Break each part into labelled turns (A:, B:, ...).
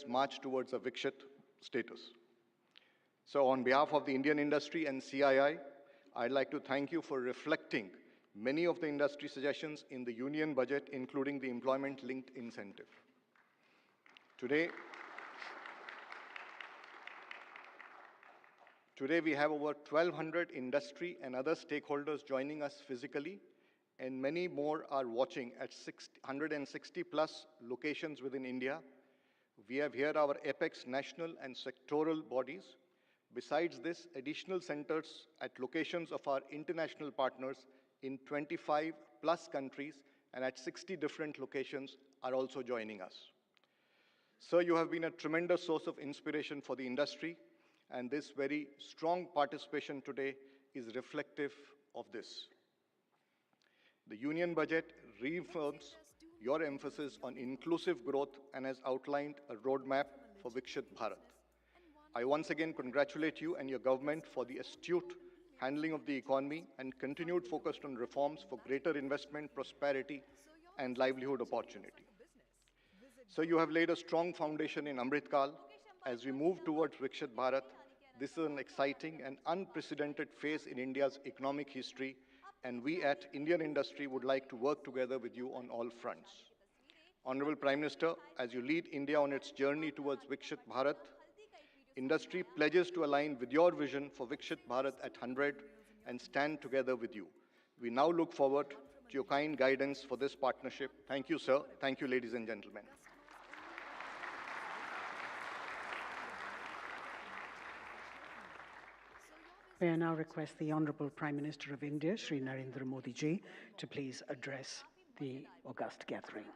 A: march towards a Viksit status. So on behalf of the Indian industry and CII, I'd like to thank you for reflecting many of the industry suggestions in the union budget, including the employment-linked incentive. Today we have over 1,200 industry and other stakeholders joining us physically, and many more are watching at 160 plus locations within India. We have here our apex national and sectoral bodies. Besides this, additional centers at locations of our international partners in 25 plus countries and at 60 different locations are also joining us. Sir, you have been a tremendous source of inspiration for the industry, and this very strong participation today is reflective of this. The union budget reaffirms your emphasis on inclusive growth and has outlined a roadmap for Viksit Bharat. I once again congratulate you and your government for the astute handling of the economy and continued focus on reforms for greater investment, prosperity, and livelihood opportunity. So you have laid a strong foundation in Amrit Kal. As we move towards Viksit Bharat, this is an exciting and unprecedented phase in India's economic history, and we at Indian Industry would like to work together with you on all fronts. Honorable Prime Minister, as you lead India on its journey towards Viksit Bharat, industry pledges to align with your vision for Viksit Bharat at 100 and stand together with you. We now look forward to your kind guidance for this partnership. Thank you, sir. Thank you, ladies and gentlemen.
B: May I now request the Honourable Prime Minister of India, Shri Narendra Modi ji, to please address the august gathering.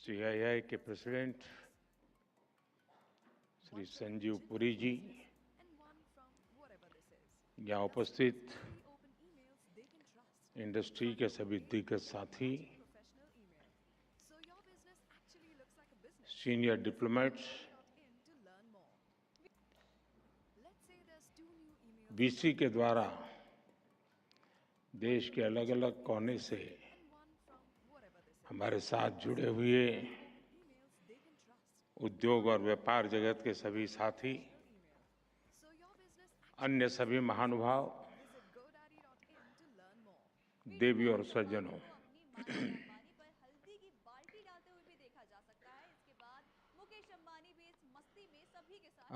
C: CII के president Shri Sanjeev Puri जी, यहाँ उपस्थित industry के सभी दिग्गज साथी, senior diplomats, VC के द्वारा देश के अलग अलग कोने से हमारे साथ जुड़े हुए उद्योग और व्यापार जगत के सभी साथी, अन्य सभी महानुभाव, देवी और सज्जनों,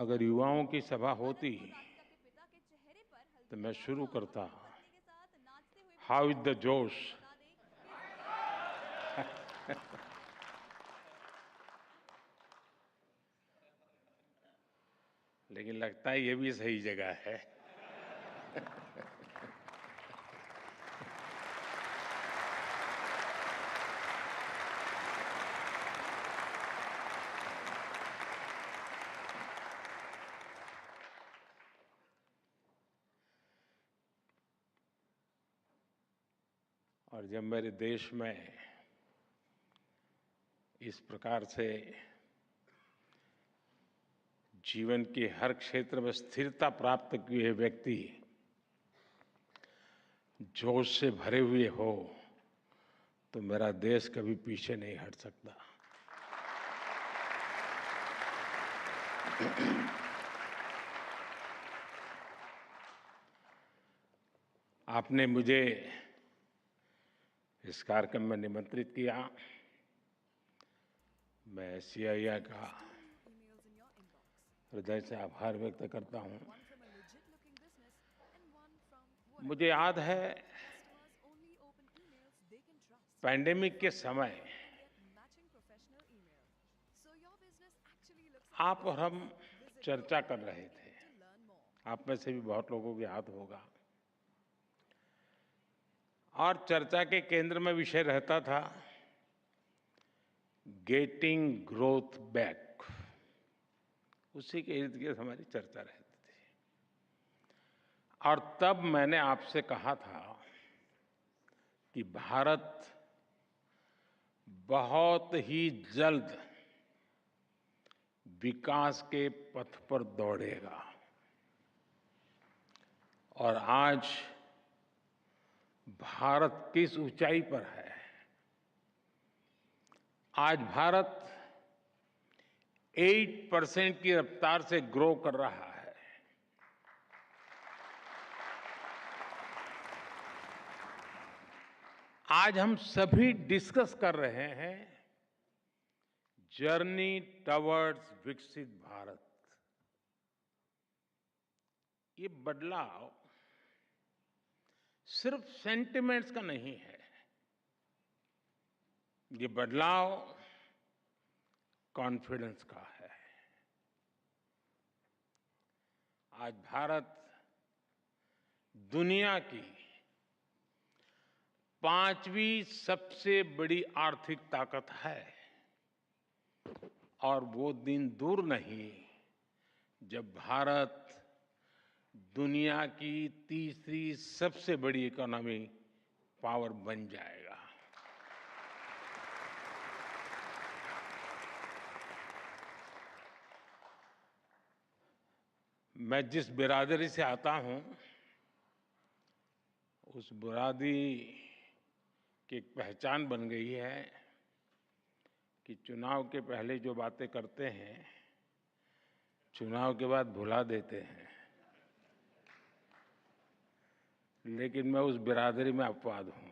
C: अगर युवाओं की सभा होती तो मैं शुरू करता, हाउ इज द जोश। लेकिन लगता है ये भी सही जगह है। और जब मेरे देश में इस प्रकार से जीवन के हर क्षेत्र में स्थिरता प्राप्त किए व्यक्ति जोश से भरे हुए हो, तो मेरा देश कभी पीछे नहीं हट सकता। आपने मुझे इस कार्यक्रम में निमंत्रित किया। मैं सीआईआई का हृदय से आभार व्यक्त करता हूं। मुझे याद है पैंडेमिक के समय आप और हम चर्चा कर रहे थे। आप में से भी बहुत लोगों को याद होगा। और चर्चा के केंद्र में विषय रहता था गेटिंग ग्रोथ बैक। उसी के इर्द गिर्द हमारी चर्चा रहती थी। और तब मैंने आपसे कहा था कि भारत बहुत ही जल्द विकास के पथ पर दौड़ेगा। और आज भारत किस ऊंचाई पर है? आज भारत 8% की रफ्तार से ग्रो कर रहा है। आज हम सभी डिस्कस कर रहे हैं जर्नी टवर्ड्स विकसित भारत। ये बदलाव सिर्फ सेंटिमेंट्स का नहीं है, ये बदलाव कॉन्फिडेंस का है। आज भारत दुनिया की 5वीं सबसे बड़ी आर्थिक ताकत है और वो दिन दूर नहीं जब भारत दुनिया की तीसरी सबसे बड़ी इकोनॉमी पावर बन जाएगा। मैं जिस बिरादरी से आता हूं, उस बिरादरी की एक पहचान बन गई है कि चुनाव के पहले जो बातें करते हैं, चुनाव के बाद भुला देते हैं। लेकिन मैं उस बिरादरी में अपवाद हूं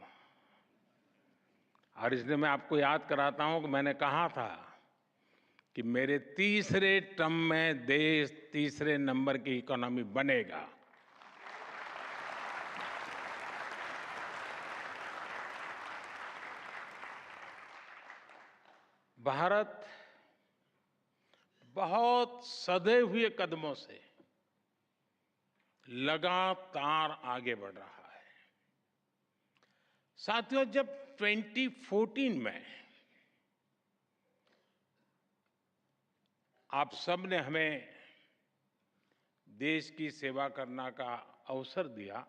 C: और इसलिए मैं आपको याद कराता हूं कि मैंने कहा था कि मेरे तीसरे टर्म में देश तीसरे नंबर की इकोनॉमी बनेगा। भारत बहुत सधे हुए कदमों से लगातार आगे बढ़ रहा है। साथियों, जब 2014 में आप सब ने हमें देश की सेवा करने का अवसर दिया,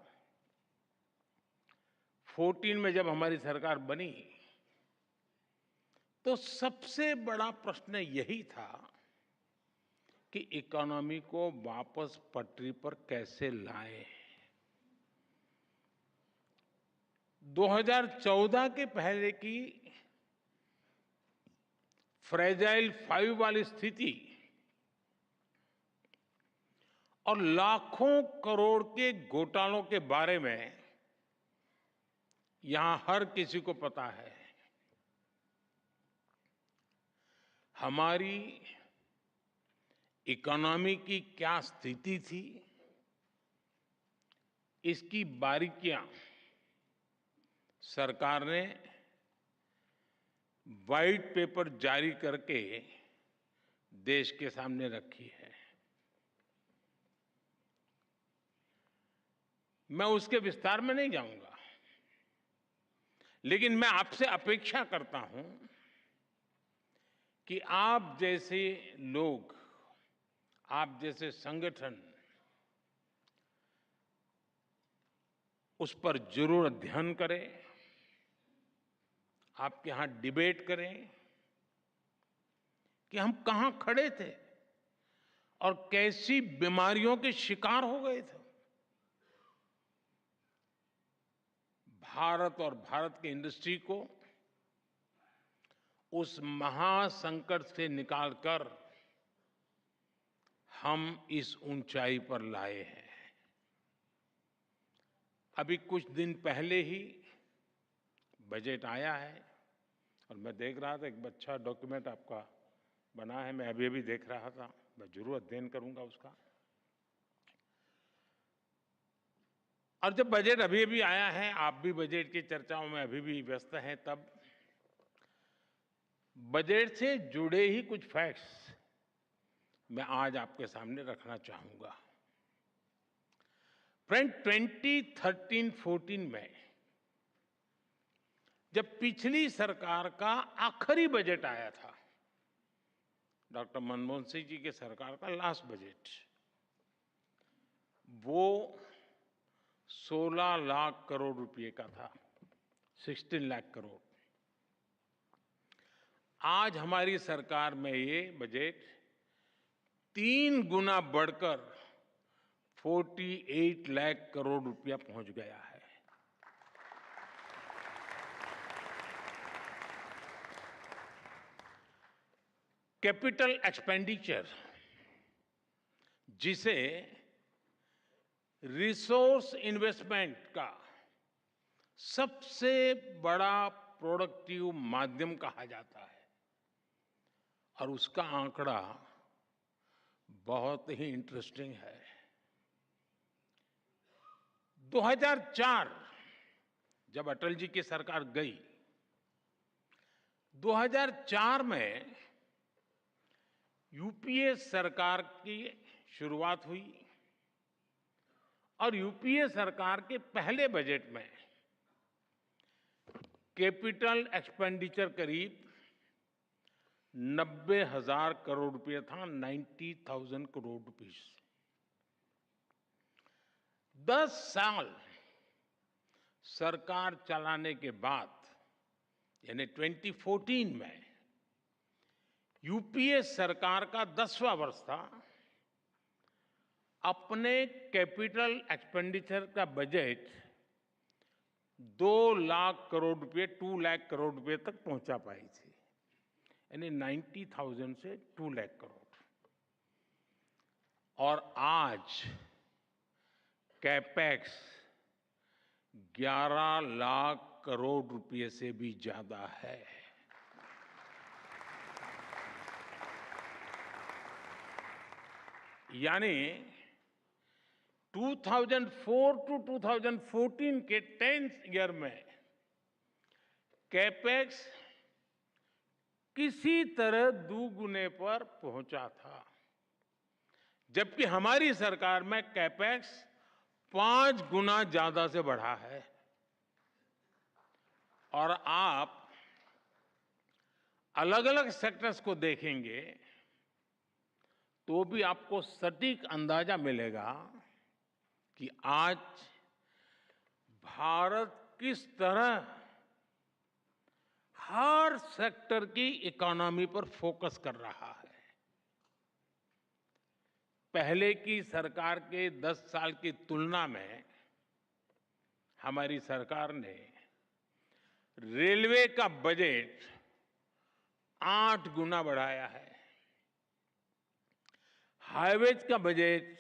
C: 14 में जब हमारी सरकार बनी तो सबसे बड़ा प्रश्न यही था कि इकोनॉमी को वापस पटरी पर कैसे लाएं। 2014 के पहले की फ्रेजाइल 5 वाली स्थिति और लाखों करोड़ के घोटालों के बारे में यहां हर किसी को पता है। हमारी इकोनॉमी की क्या स्थिति थी, इसकी बारीकियां सरकार ने व्हाइट पेपर जारी करके देश के सामने रखी है। मैं उसके विस्तार में नहीं जाऊंगा, लेकिन मैं आपसे अपेक्षा करता हूं कि आप जैसे लोग, आप जैसे संगठन उस पर जरूर अध्ययन करें, आपके यहां डिबेट करें कि हम कहां खड़े थे और कैसी बीमारियों के शिकार हो गए थे। भारत और भारत की इंडस्ट्री को उस महासंकट से निकालकर हम इस ऊंचाई पर लाए हैं। अभी कुछ दिन पहले ही बजट आया है और मैं देख रहा था, एक अच्छा डॉक्यूमेंट आपका बना है, मैं अभी देख रहा था, मैं जरूर अध्ययन करूंगा उसका। और जब बजट अभी आया है, आप भी बजट की चर्चाओं में अभी भी व्यस्त हैं, तब बजट से जुड़े ही कुछ फैक्ट्स मैं आज आपके सामने रखना चाहूंगा। फ्रेंड, 2013-14 में जब पिछली सरकार का आखिरी बजट आया था, डॉक्टर मनमोहन सिंह जी के सरकार का लास्ट बजट, वो 16 लाख करोड़ रुपए का था, 16 लाख करोड़। आज हमारी सरकार में ये बजट 3 गुना बढ़कर 48 लाख करोड़ रुपया पहुंच गया है। कैपिटल एक्सपेंडिचर, जिसे रिसोर्स इन्वेस्टमेंट का सबसे बड़ा प्रोडक्टिव माध्यम कहा जाता है, और उसका आंकड़ा बहुत ही इंटरेस्टिंग है। 2004 जब अटल जी की सरकार गई, 2004 में यूपीए सरकार की शुरुआत हुई और यूपीए सरकार के पहले बजट में कैपिटल एक्सपेंडिचर करीब 90,000 करोड़ रुपए था, 90,000 करोड़ रुपीस। 10 साल सरकार चलाने के बाद, यानी 2014 में यूपीए सरकार का 10वां वर्ष था, अपने कैपिटल एक्सपेंडिचर का बजट 2 लाख करोड़ रुपए, 2 लाख करोड़ रुपए तक पहुंचा पाई थी, यानी 90,000 से 2 लाख करोड़। और आज कैपेक्स 11 लाख करोड़ रुपए से भी ज्यादा है। यानी 2004 टू 2014 के 10th ईयर में कैपेक्स किसी तरह दुगुने पर पहुंचा था, जबकि हमारी सरकार में कैपेक्स 5 गुना ज्यादा से बढ़ा है। और आप अलग अलग सेक्टर्स को देखेंगे तो भी आपको सटीक अंदाजा मिलेगा कि आज भारत किस तरह हर सेक्टर की इकोनॉमी पर फोकस कर रहा है। पहले की सरकार के 10 साल की तुलना में हमारी सरकार ने रेलवे का बजट 8 गुना बढ़ाया है, हाईवेज का बजट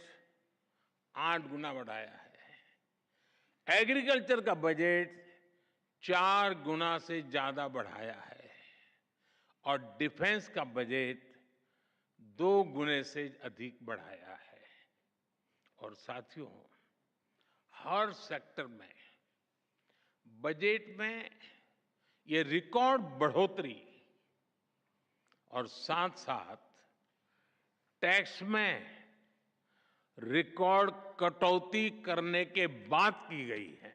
C: 8 गुना बढ़ाया है, एग्रीकल्चर का बजट 4 गुना से ज्यादा बढ़ाया है, और डिफेंस का बजट 2 गुने से अधिक बढ़ाया है। और साथियों, हर सेक्टर में बजट में ये रिकॉर्ड बढ़ोतरी और साथ साथ टैक्स में रिकॉर्ड कटौती करने के बाद की गई है।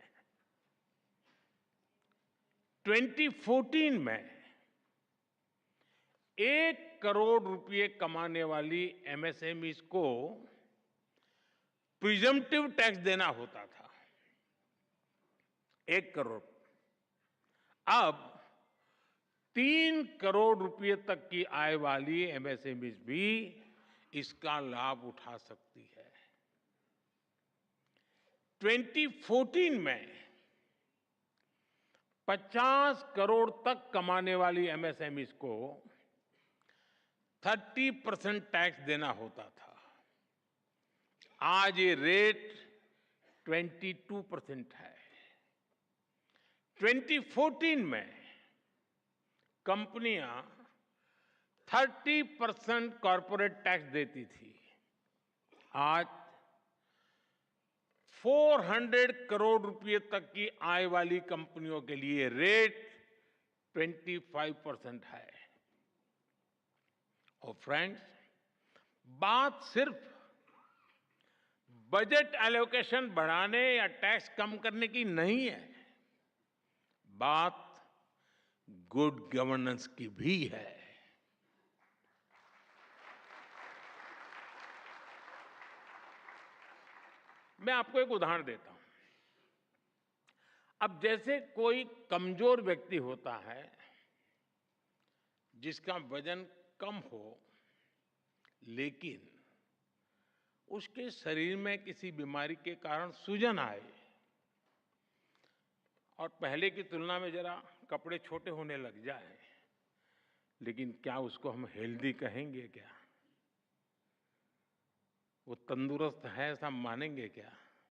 C: 2014 में 1 करोड़ रुपए कमाने वाली एमएसएमईज को प्रिजम्पटिव टैक्स देना होता था, 1 करोड़। अब 3 करोड़ रुपए तक की आय वाली एमएसएमईज भी इसका लाभ उठा सकती है। 2014 में 50 करोड़ तक कमाने वाली एमएसएमईज को 30% टैक्स देना होता था, आज ये रेट 22% है। 2014 में कंपनियां 30% कॉर्पोरेट टैक्स देती थी, आज 400 करोड़ रुपए तक की आय वाली कंपनियों के लिए रेट 25% है। और फ्रेंड्स, बात सिर्फ बजट एलोकेशन बढ़ाने या टैक्स कम करने की नहीं है, बात गुड गवर्नेंस की भी है। मैं आपको एक उदाहरण देता हूं। अब जैसे कोई कमजोर व्यक्ति होता है जिसका वजन कम हो, लेकिन उसके शरीर में किसी बीमारी के कारण सूजन आए और पहले की तुलना में जरा कपड़े छोटे होने लग जाए, लेकिन क्या उसको हम हेल्दी कहेंगे क्या? वो तंदुरुस्त है ऐसा मानेंगे क्या?